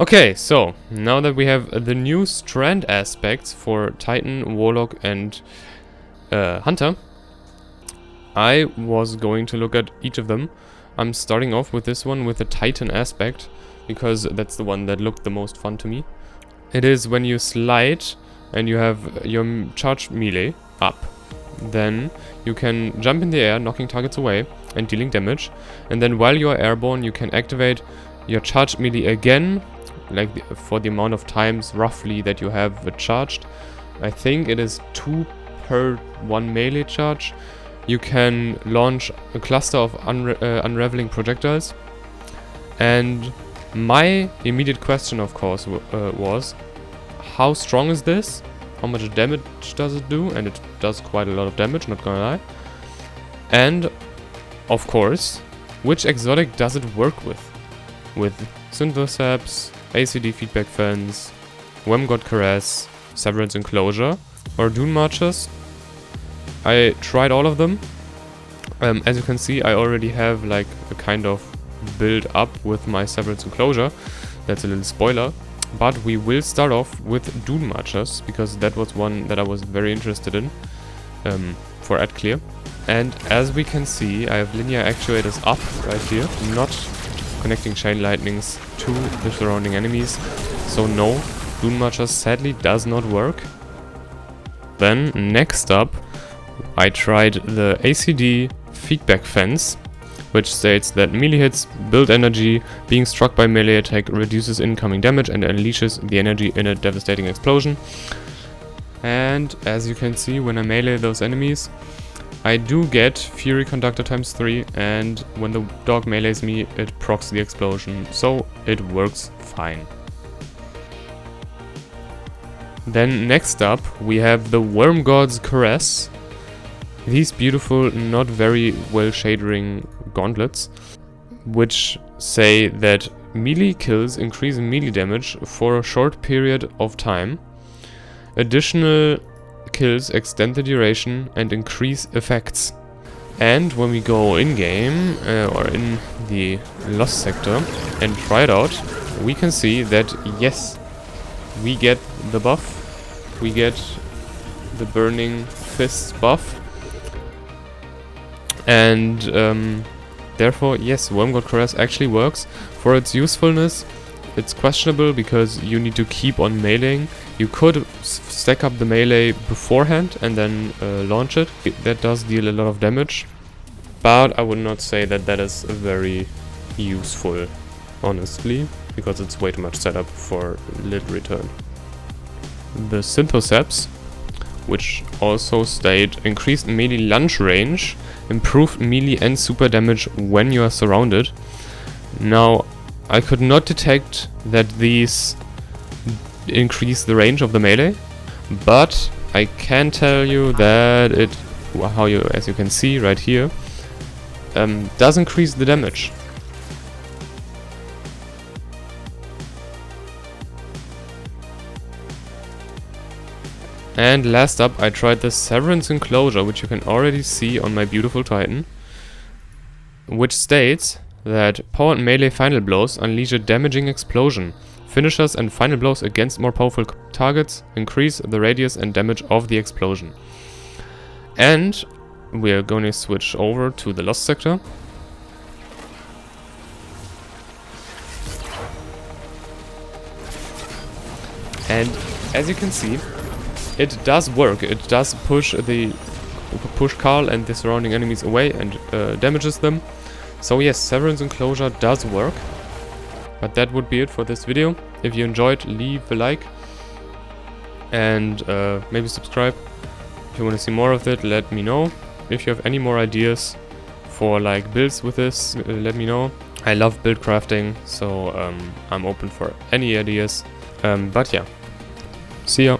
Okay, so now that we have the new strand aspects for Titan, Warlock and Hunter, I was going to look at each of them. I'm starting off with this one with the Titan aspect, because that's the one that looked the most fun to me. It is when you slide and you have your charge melee up. Then you can jump in the air, knocking targets away and dealing damage. And then while you are airborne, you can activate your charge melee again, for the amount of times roughly that you have charged. I think it is 2 per 1 melee charge. You can launch a cluster of unraveling projectiles. And my immediate question, of course, was, how strong is this? How much damage does it do? And it does quite a lot of damage, not gonna lie. And, of course, which exotic does it work with? With Synthoceps, ACD Feedback Fence, Wormgod Caress, Severence Enclosure, or Dunemarchers. I tried all of them. As you can see, I already have like a kind of build up with my Severence Enclosure. That's a little spoiler. But we will start off with Dunemarchers, because that was one that I was very interested in for ad clear. And as we can see, I have linear actuators up right here, not connecting chain lightnings to the surrounding enemies. So no, Dunemarchers sadly does not work. Then next up, I tried the ACD Feedback Fence, which states that melee hits build energy, being struck by melee attack reduces incoming damage and unleashes the energy in a devastating explosion. And as you can see, when I melee those enemies, I do get Fury Conductor ×3, and when the dog melees me, it procs the explosion, so it works fine. Then next up, we have the Wormgod's Caress. These beautiful, not very well shadering gauntlets, which say that melee kills increase melee damage for a short period of time. Additional kills extend the duration and increase effects. And when we go in-game, or in the Lost Sector, and try it out, we can see that yes, we get the buff, we get the Burning Fists buff, and therefore, yes, Wormgod Caress actually works. For its usefulness, it's questionable because you need to keep on meleeing. You could stack up the melee beforehand and then launch it. That does deal a lot of damage, but I would not say that that is very useful, honestly, because it's way too much setup for little return. The Synthoceps, which also state increased melee lunge range, improved melee and super damage when you are surrounded. Now, I could not detect that these increase the range of the melee, but I can tell you that it, as you can see right here, does increase the damage. And last up, I tried the Severence Enclosure, which you can already see on my beautiful Titan, which states that powered melee final blows unleash a damaging explosion. Finishers and final blows against more powerful targets increase the radius and damage of the explosion. And we are going to switch over to the Lost Sector. And as you can see, it does work. It does push Carl and the surrounding enemies away and damages them. So yes, Severance Enclosure does work. But that would be it for this video. If you enjoyed, leave a like and maybe subscribe. If you want to see more of it, let me know. If you have any more ideas for like builds with this, let me know. I love build crafting, so I'm open for any ideas. But yeah, see ya.